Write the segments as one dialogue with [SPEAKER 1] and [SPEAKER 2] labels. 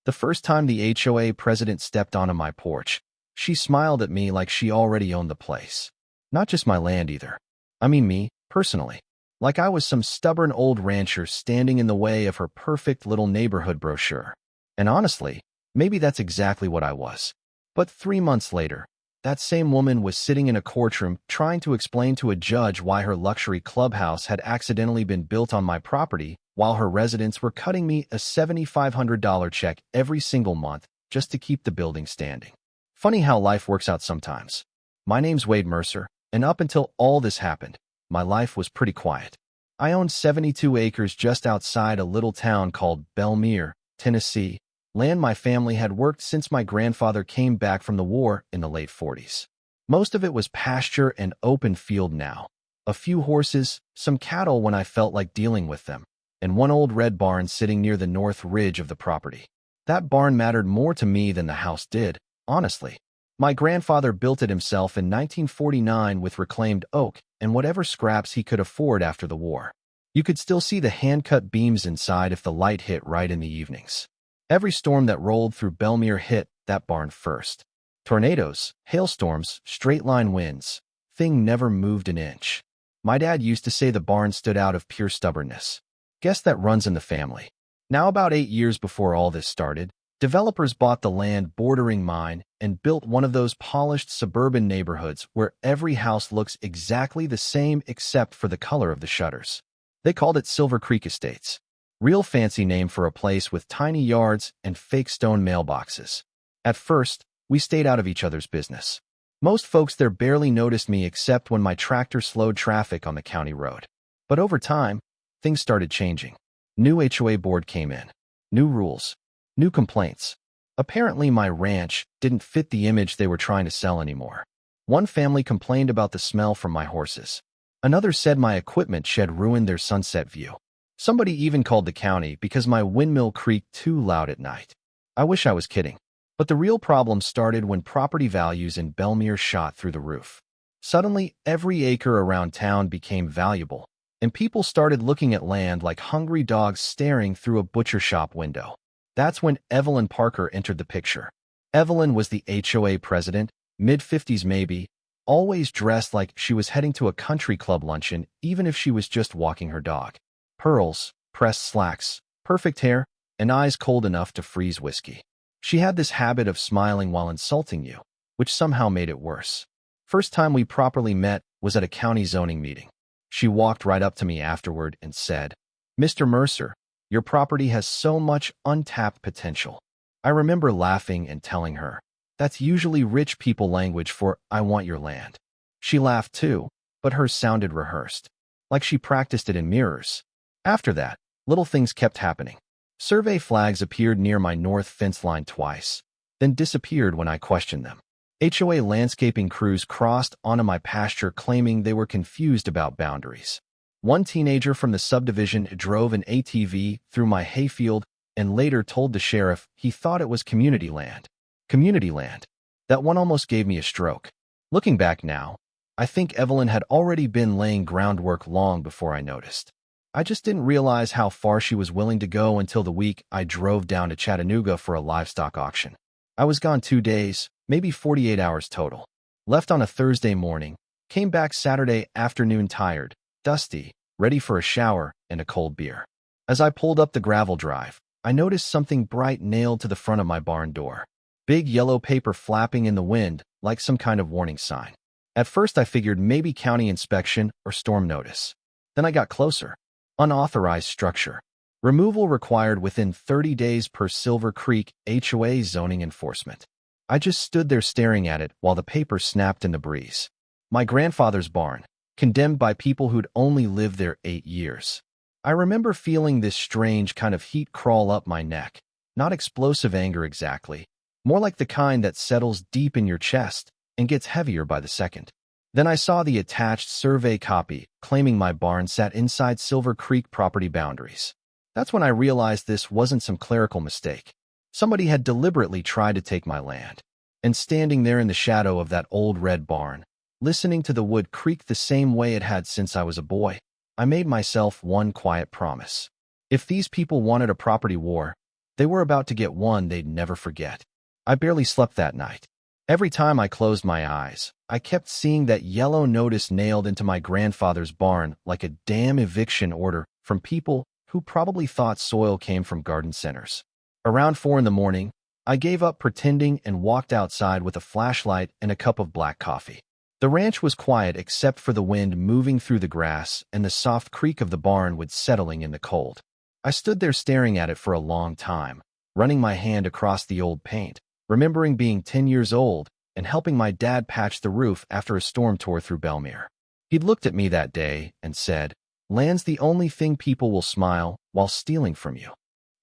[SPEAKER 1] The first time the HOA president stepped onto my porch, she smiled at me like she already owned the place. Not just my land either. I mean me, personally. Like I was some stubborn old rancher standing in the way of her perfect little neighborhood brochure. And honestly, maybe that's exactly what I was. But 3 months later, that same woman was sitting in a courtroom trying to explain to a judge why her luxury clubhouse had accidentally been built on my property while her residents were cutting me a $7,500 check every single month just to keep the building standing. Funny how life works out sometimes. My name's Wade Mercer, and up until all this happened, my life was pretty quiet. I owned 72 acres just outside a little town called Belmere, Tennessee, land my family had worked since my grandfather came back from the war in the late 40s. Most of it was pasture and open field now. A few horses, some cattle when I felt like dealing with them, and one old red barn sitting near the north ridge of the property. That barn mattered more to me than the house did, honestly. My grandfather built it himself in 1949 with reclaimed oak and whatever scraps he could afford after the war. You could still see the hand-cut beams inside if the light hit right in the evenings. Every storm that rolled through Belmere hit that barn first. Tornadoes, hailstorms, straight-line winds. Thing never moved an inch. My dad used to say the barn stood out of pure stubbornness. Guess that runs in the family. Now about 8 years before all this started, developers bought the land bordering mine and built one of those polished suburban neighborhoods where every house looks exactly the same except for the color of the shutters. They called it Silver Creek Estates. Real fancy name for a place with tiny yards and fake stone mailboxes. At first, we stayed out of each other's business. Most folks there barely noticed me except when my tractor slowed traffic on the county road. But over time, things started changing. New HOA board came in. New rules. New complaints. Apparently my ranch didn't fit the image they were trying to sell anymore. One family complained about the smell from my horses. Another said my equipment shed ruined their sunset view. Somebody even called the county because my windmill creaked too loud at night. I wish I was kidding. But the real problem started when property values in Belmere shot through the roof. Suddenly, every acre around town became valuable, and people started looking at land like hungry dogs staring through a butcher shop window. That's when Evelyn Parker entered the picture. Evelyn was the HOA president, mid-50s maybe, always dressed like she was heading to a country club luncheon even if she was just walking her dog. Pearls, pressed slacks, perfect hair, and eyes cold enough to freeze whiskey. She had this habit of smiling while insulting you, which somehow made it worse. First time we properly met was at a county zoning meeting. She walked right up to me afterward and said, "Mr. Mercer, your property has so much untapped potential." I remember laughing and telling her, "That's usually rich people language for 'I want your land.'" She laughed too, but hers sounded rehearsed, like she practiced it in mirrors. After that, little things kept happening. Survey flags appeared near my north fence line twice, then disappeared when I questioned them. HOA landscaping crews crossed onto my pasture claiming they were confused about boundaries. One teenager from the subdivision drove an ATV through my hayfield and later told the sheriff he thought it was community land. Community land. That one almost gave me a stroke. Looking back now, I think Evelyn had already been laying groundwork long before I noticed. I just didn't realize how far she was willing to go until the week I drove down to Chattanooga for a livestock auction. I was gone 2 days, maybe 48 hours total. Left on a Thursday morning, came back Saturday afternoon tired, dusty, ready for a shower and a cold beer. As I pulled up the gravel drive, I noticed something bright nailed to the front of my barn door. Big yellow paper flapping in the wind, like some kind of warning sign. At first I figured maybe county inspection or storm notice. Then I got closer. Unauthorized structure. Removal required within 30 days per Silver Creek HOA zoning enforcement. I just stood there staring at it while the paper snapped in the breeze. My grandfather's barn, condemned by people who'd only lived there 8 years. I remember feeling this strange kind of heat crawl up my neck. Not explosive anger exactly, more like the kind that settles deep in your chest and gets heavier by the second. Then I saw the attached survey copy claiming my barn sat inside Silver Creek property boundaries. That's when I realized this wasn't some clerical mistake. Somebody had deliberately tried to take my land. And standing there in the shadow of that old red barn, listening to the wood creak the same way it had since I was a boy, I made myself one quiet promise. If these people wanted a property war, They were about to get one they'd never forget. I barely slept that night. Every time I closed my eyes, I kept seeing that yellow notice nailed into my grandfather's barn like a damn eviction order from people who probably thought soil came from garden centers. Around 4 in the morning, I gave up pretending and walked outside with a flashlight and a cup of black coffee. The ranch was quiet except for the wind moving through the grass and the soft creak of the barn wood settling in the cold. I stood there staring at it for a long time, running my hand across the old paint, remembering being 10 years old and helping my dad patch the roof after a storm tore through Belmere. He'd looked at me that day and said, "Land's the only thing people will smile while stealing from you."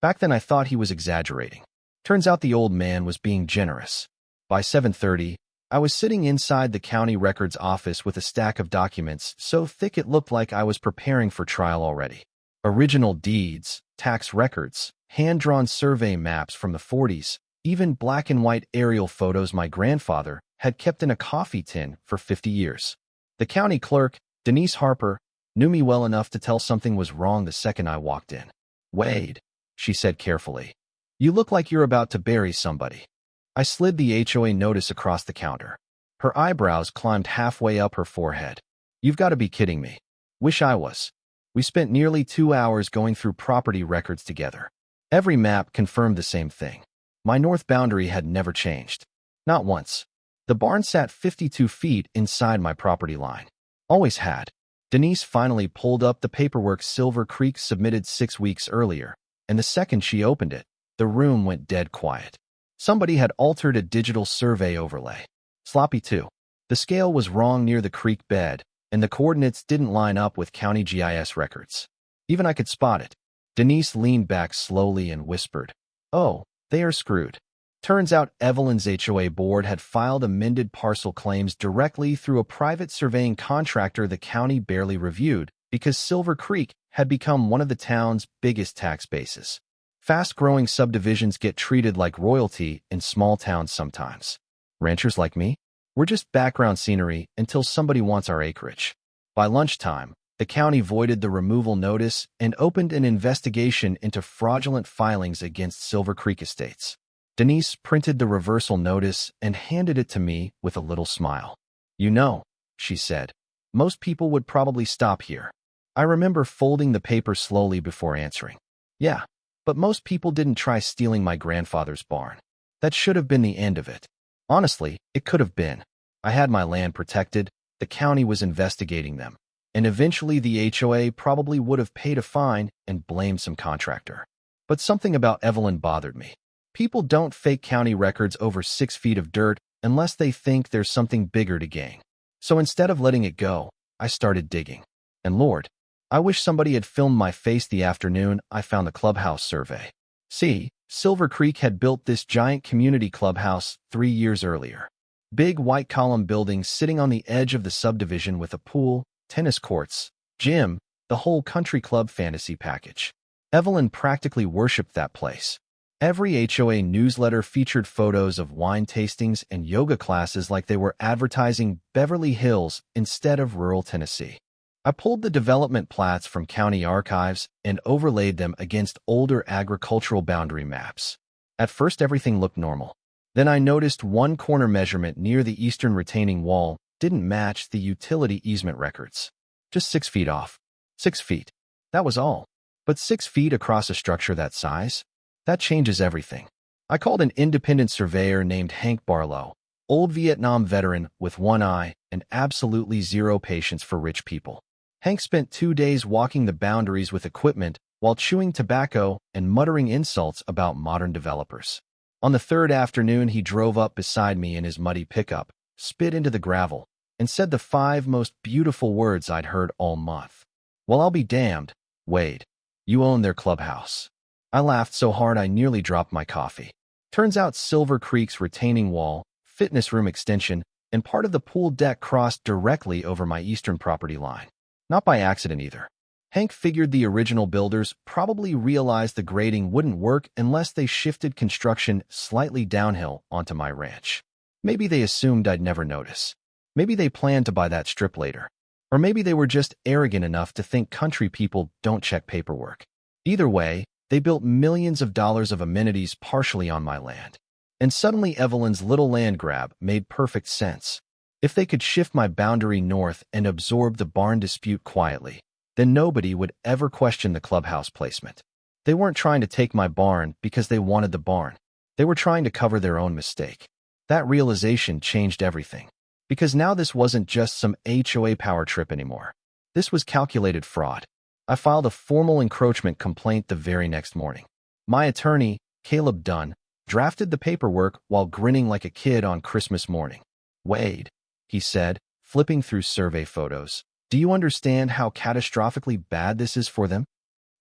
[SPEAKER 1] Back then I thought he was exaggerating. Turns out the old man was being generous. By 7:30, I was sitting inside the county records office with a stack of documents so thick it looked like I was preparing for trial already. Original deeds, tax records, hand-drawn survey maps from the 40s, even black and white aerial photos my grandfather had kept in a coffee tin for 50 years. The county clerk, Denise Harper, knew me well enough to tell something was wrong the second I walked in. "Wade," she said carefully, "you look like you're about to bury somebody." I slid the HOA notice across the counter. Her eyebrows climbed halfway up her forehead. "You've got to be kidding me." "Wish I was." We spent nearly 2 hours going through property records together. Every map confirmed the same thing. My north boundary had never changed. Not once. The barn sat 52 feet inside my property line. Always had. Denise finally pulled up the paperwork Silver Creek submitted 6 weeks earlier, and the second she opened it, the room went dead quiet. Somebody had altered a digital survey overlay. Sloppy too. The scale was wrong near the creek bed, and the coordinates didn't line up with county GIS records. Even I could spot it. Denise leaned back slowly and whispered, "Oh, they are screwed." Turns out Evelyn's HOA board had filed amended parcel claims directly through a private surveying contractor the county barely reviewed because Silver Creek had become one of the town's biggest tax bases. Fast-growing subdivisions get treated like royalty in small towns sometimes. Ranchers like me? We're just background scenery until somebody wants our acreage. By lunchtime, the county voided the removal notice and opened an investigation into fraudulent filings against Silver Creek Estates. Denise printed the reversal notice and handed it to me with a little smile. "You know," she said, "most people would probably stop here." I remember folding the paper slowly before answering. "Yeah, but most people didn't try stealing my grandfather's barn. That should have been the end of it. Honestly, it could have been. I had my land protected, the county was investigating them, and eventually the HOA probably would have paid a fine and blamed some contractor. But something about Evelyn bothered me. People don't fake county records over 6 feet of dirt unless they think there's something bigger to gain. So instead of letting it go, I started digging. And Lord, I wish somebody had filmed my face the afternoon I found the clubhouse survey. See, Silver Creek had built this giant community clubhouse 3 years earlier. Big white column building sitting on the edge of the subdivision with a pool, tennis courts, gym, the whole country club fantasy package. Evelyn practically worshipped that place. Every HOA newsletter featured photos of wine tastings and yoga classes like they were advertising Beverly Hills instead of rural Tennessee. I pulled the development plats from county archives and overlaid them against older agricultural boundary maps. At first, everything looked normal. Then I noticed one corner measurement near the eastern retaining wall didn't match the utility easement records. Just 6 feet off. 6 feet. That was all. But 6 feet across a structure that size? That changes everything. I called an independent surveyor named Hank Barlow, old Vietnam veteran with one eye and absolutely zero patience for rich people. Hank spent 2 days walking the boundaries with equipment while chewing tobacco and muttering insults about modern developers. On the third afternoon, he drove up beside me in his muddy pickup, spit into the gravel, and said the 5 most beautiful words I'd heard all month. "Well, I'll be damned, Wade. You own their clubhouse." I laughed so hard I nearly dropped my coffee. Turns out Silver Creek's retaining wall, fitness room extension, and part of the pool deck crossed directly over my eastern property line. Not by accident either. Hank figured the original builders probably realized the grading wouldn't work unless they shifted construction slightly downhill onto my ranch. Maybe they assumed I'd never notice. Maybe they planned to buy that strip later. Or maybe they were just arrogant enough to think country people don't check paperwork. Either way, They built millions of dollars of amenities partially on my land. And suddenly Evelyn's little land grab made perfect sense. If they could shift my boundary north and absorb the barn dispute quietly, then nobody would ever question the clubhouse placement. They weren't trying to take my barn because they wanted the barn. They were trying to cover their own mistake. That realization changed everything. Because now this wasn't just some HOA power trip anymore. This was calculated fraud. I filed a formal encroachment complaint the very next morning. My attorney, Caleb Dunn, drafted the paperwork while grinning like a kid on Christmas morning. "Wade," he said, flipping through survey photos. "Do you understand how catastrophically bad this is for them?"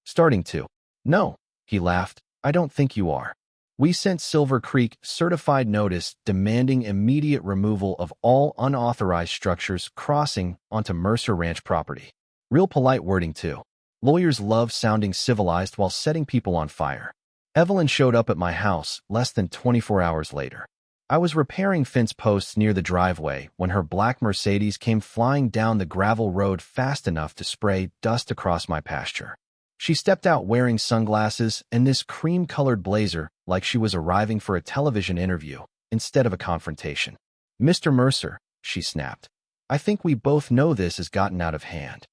[SPEAKER 1] "Starting to." "No," he laughed. "I don't think you are. We sent Silver Creek certified notice demanding immediate removal of all unauthorized structures crossing onto Mercer Ranch property." Real polite wording, too. Lawyers love sounding civilized while setting people on fire. Evelyn showed up at my house less than 24 hours later. I was repairing fence posts near the driveway when her black Mercedes came flying down the gravel road fast enough to spray dust across my pasture. She stepped out wearing sunglasses and this cream-colored blazer like she was arriving for a television interview instead of a confrontation. "Mr. Mercer," she snapped, "I think we both know this has gotten out of hand."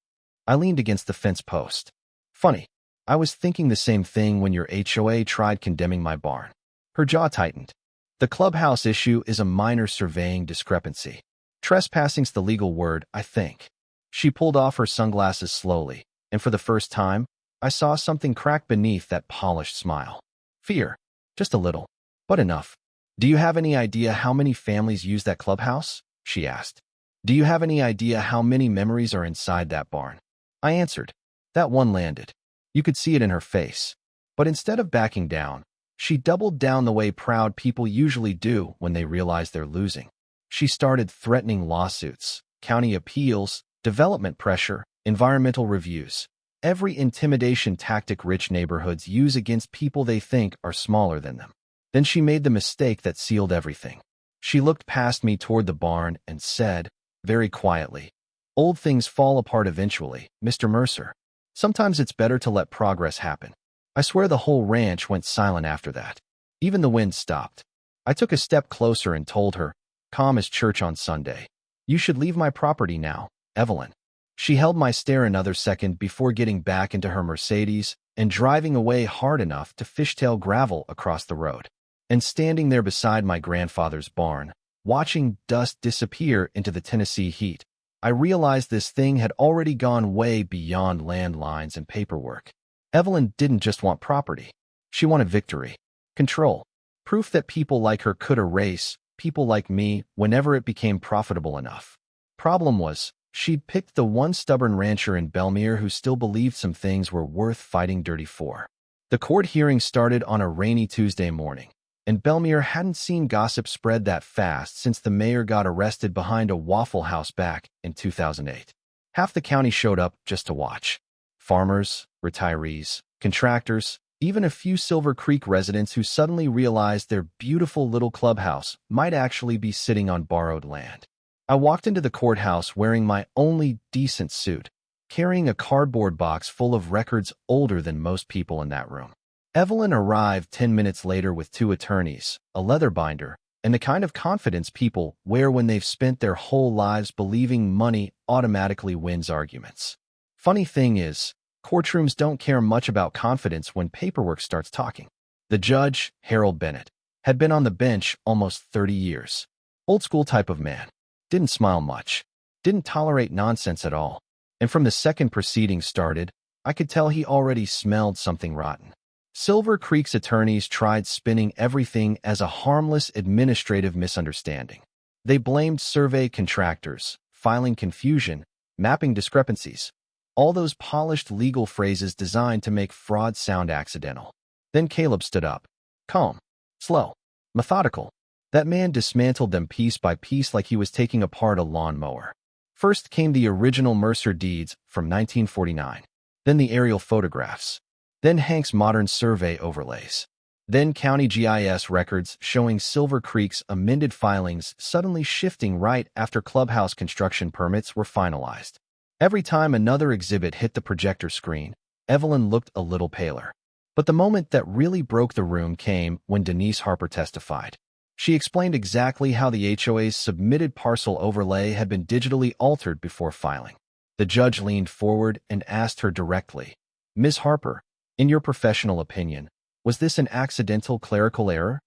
[SPEAKER 1] I leaned against the fence post. "Funny. I was thinking the same thing when your HOA tried condemning my barn." Her jaw tightened. "The clubhouse issue is a minor surveying discrepancy. Trespassing's the legal word, I think." She pulled off her sunglasses slowly, and for the first time, I saw something crack beneath that polished smile. Fear. Just a little. But enough. "Do you have any idea how many families use that clubhouse?" she asked. "Do you have any idea how many memories are inside that barn?" I answered. That one landed. You could see it in her face. But instead of backing down, she doubled down the way proud people usually do when they realize they're losing. She started threatening lawsuits, county appeals, development pressure, environmental reviews. Every intimidation tactic rich neighborhoods use against people they think are smaller than them. Then she made the mistake that sealed everything. She looked past me toward the barn and said, very quietly, "Old things fall apart eventually, Mr. Mercer. Sometimes it's better to let progress happen." I swear the whole ranch went silent after that. Even the wind stopped. I took a step closer and told her, calm as church on Sunday, "You should leave my property now, Evelyn." She held my stare another second before getting back into her Mercedes and driving away hard enough to fishtail gravel across the road. And standing there beside my grandfather's barn, watching dust disappear into the Tennessee heat, I realized this thing had already gone way beyond landlines and paperwork. Evelyn didn't just want property. She wanted victory, control, proof that people like her could erase people like me whenever it became profitable enough. Problem was, she'd picked the one stubborn rancher in Belmere who still believed some things were worth fighting dirty for. The court hearing started on a rainy Tuesday morning, and Belmere hadn't seen gossip spread that fast since the mayor got arrested behind a Waffle House back in 2008. Half the county showed up just to watch. Farmers, retirees, contractors, even a few Silver Creek residents who suddenly realized their beautiful little clubhouse might actually be sitting on borrowed land. I walked into the courthouse wearing my only decent suit, carrying a cardboard box full of records older than most people in that room. Evelyn arrived 10 minutes later with 2 attorneys, a leather binder, and the kind of confidence people wear when they've spent their whole lives believing money automatically wins arguments. Funny thing is, courtrooms don't care much about confidence when paperwork starts talking. The judge, Harold Bennett, had been on the bench almost 30 years. Old school type of man. Didn't smile much. Didn't tolerate nonsense at all. And from the second proceedings started, I could tell he already smelled something rotten. Silver Creek's attorneys tried spinning everything as a harmless administrative misunderstanding. They blamed survey contractors, filing confusion, mapping discrepancies. All those polished legal phrases designed to make fraud sound accidental. Then Caleb stood up. Calm, slow, methodical. That man dismantled them piece by piece like he was taking apart a lawnmower. First came the original Mercer deeds from 1949. Then the aerial photographs. Then Hank's modern survey overlays. Then county GIS records showing Silver Creek's amended filings suddenly shifting right after clubhouse construction permits were finalized. Every time another exhibit hit the projector screen, Evelyn looked a little paler. But the moment that really broke the room came when Denise Harper testified. She explained exactly how the HOA's submitted parcel overlay had been digitally altered before filing. The judge leaned forward and asked her directly, "Ms. Harper, in your professional opinion, was this an accidental clerical error?"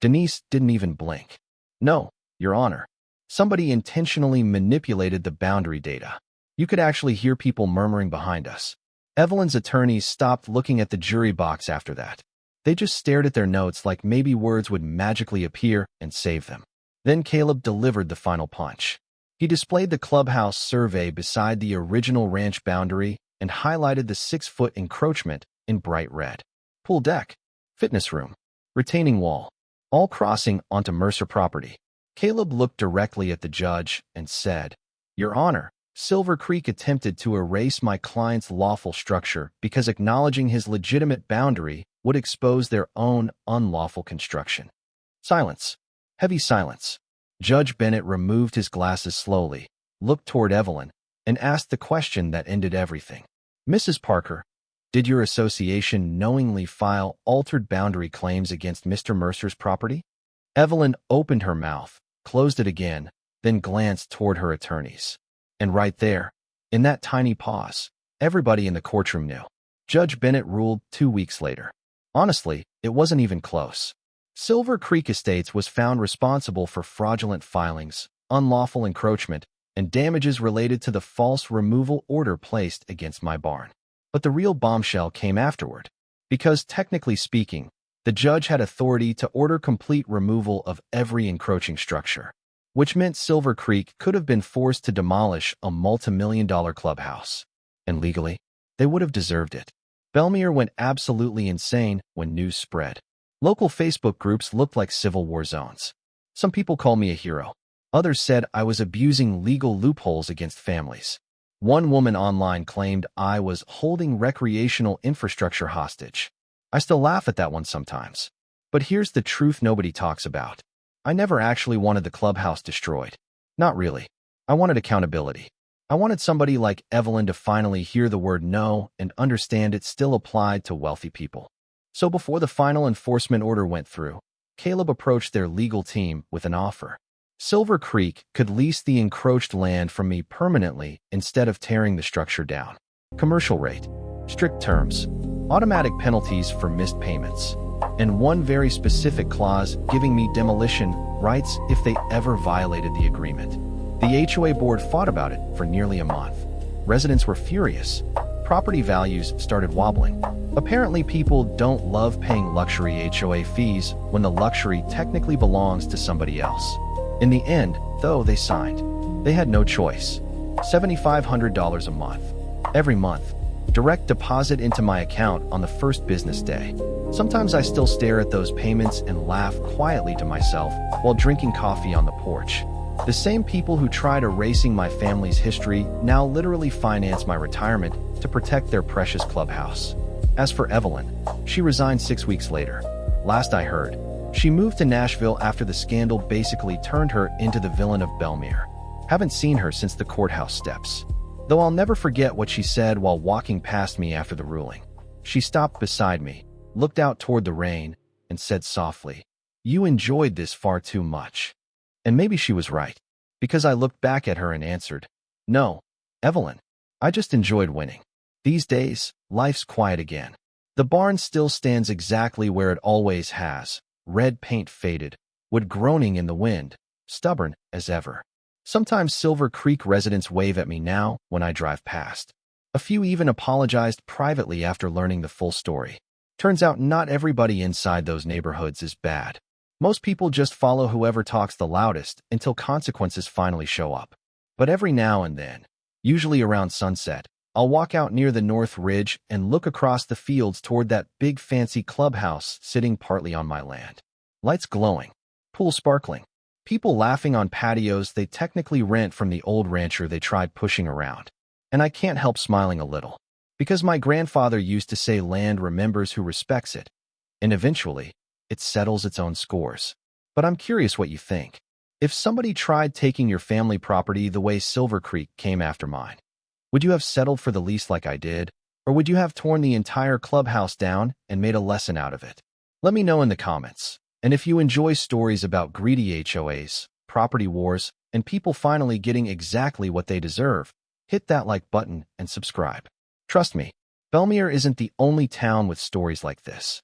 [SPEAKER 1] Denise didn't even blink. "No, Your Honor. Somebody intentionally manipulated the boundary data. You could actually hear people murmuring behind us." Evelyn's attorneys stopped looking at the jury box after that. They just stared at their notes like maybe words would magically appear and save them. Then Caleb delivered the final punch. He displayed the clubhouse survey beside the original ranch boundary and highlighted the 6-foot encroachment in bright red. Pool deck, fitness room, retaining wall, all crossing onto Mercer property. Caleb looked directly at the judge and said, "Your Honor, Silver Creek attempted to erase my client's lawful structure because acknowledging his legitimate boundary would expose their own unlawful construction." Silence. Heavy silence. Judge Bennett removed his glasses slowly, looked toward Evelyn, and asked the question that ended everything. "Mrs. Parker, did your association knowingly file altered boundary claims against Mr. Mercer's property?" Evelyn opened her mouth, closed it again, then glanced toward her attorneys. And right there, in that tiny pause, everybody in the courtroom knew. Judge Bennett ruled 2 weeks later. Honestly, it wasn't even close. Silver Creek Estates was found responsible for fraudulent filings, unlawful encroachment, and damages related to the false removal order placed against my barn. But the real bombshell came afterward, because technically speaking, the judge had authority to order complete removal of every encroaching structure, which meant Silver Creek could have been forced to demolish a multi-million-dollar clubhouse. And legally, they would have deserved it. Belmere went absolutely insane when news spread. Local Facebook groups looked like civil war zones. Some people called me a hero. Others said I was abusing legal loopholes against families. One woman online claimed I was holding recreational infrastructure hostage. I still laugh at that one sometimes. But here's the truth nobody talks about. I never actually wanted the clubhouse destroyed. Not really. I wanted accountability. I wanted somebody like Evelyn to finally hear the word no and understand it still applied to wealthy people. So before the final enforcement order went through, Caleb approached their legal team with an offer. Silver Creek could lease the encroached land from me permanently instead of tearing the structure down. Commercial rate, strict terms, automatic penalties for missed payments, and one very specific clause giving me demolition rights if they ever violated the agreement. The HOA board fought about it for nearly a month. Residents were furious. Property values started wobbling. Apparently, people don't love paying luxury HOA fees when the luxury technically belongs to somebody else. In the end, though, they signed. They had no choice. $7,500 a month. Every month. Direct deposit into my account on the first business day. Sometimes I still stare at those payments and laugh quietly to myself while drinking coffee on the porch. The same people who tried erasing my family's history now literally finance my retirement to protect their precious clubhouse. As for Evelyn, she resigned 6 weeks later. Last I heard, she moved to Nashville after the scandal basically turned her into the villain of Belmere. Haven't seen her since the courthouse steps. Though I'll never forget what she said while walking past me after the ruling. She stopped beside me, looked out toward the rain, and said softly, "You enjoyed this far too much." And maybe she was right, because I looked back at her and answered, "No, Evelyn, I just enjoyed winning. These days, life's quiet again. The barn still stands exactly where it always has, red paint faded, wood groaning in the wind, stubborn as ever. Sometimes Silver Creek residents wave at me now when I drive past. A few even apologized privately after learning the full story. Turns out not everybody inside those neighborhoods is bad. Most people just follow whoever talks the loudest until consequences finally show up. But every now and then, usually around sunset, I'll walk out near the North Ridge and look across the fields toward that big fancy clubhouse sitting partly on my land. Lights glowing, pool sparkling, people laughing on patios they technically rent from the old rancher they tried pushing around. And I can't help smiling a little, because my grandfather used to say land remembers who respects it, and eventually, it settles its own scores. But I'm curious what you think. If somebody tried taking your family property the way Silver Creek came after mine, would you have settled for the lease like I did, Or would you have torn the entire clubhouse down and made a lesson out of it? Let me know in the comments. And if you enjoy stories about greedy HOAs, property wars, and people finally getting exactly what they deserve, hit that like button and subscribe. Trust me, Belmere isn't the only town with stories like this.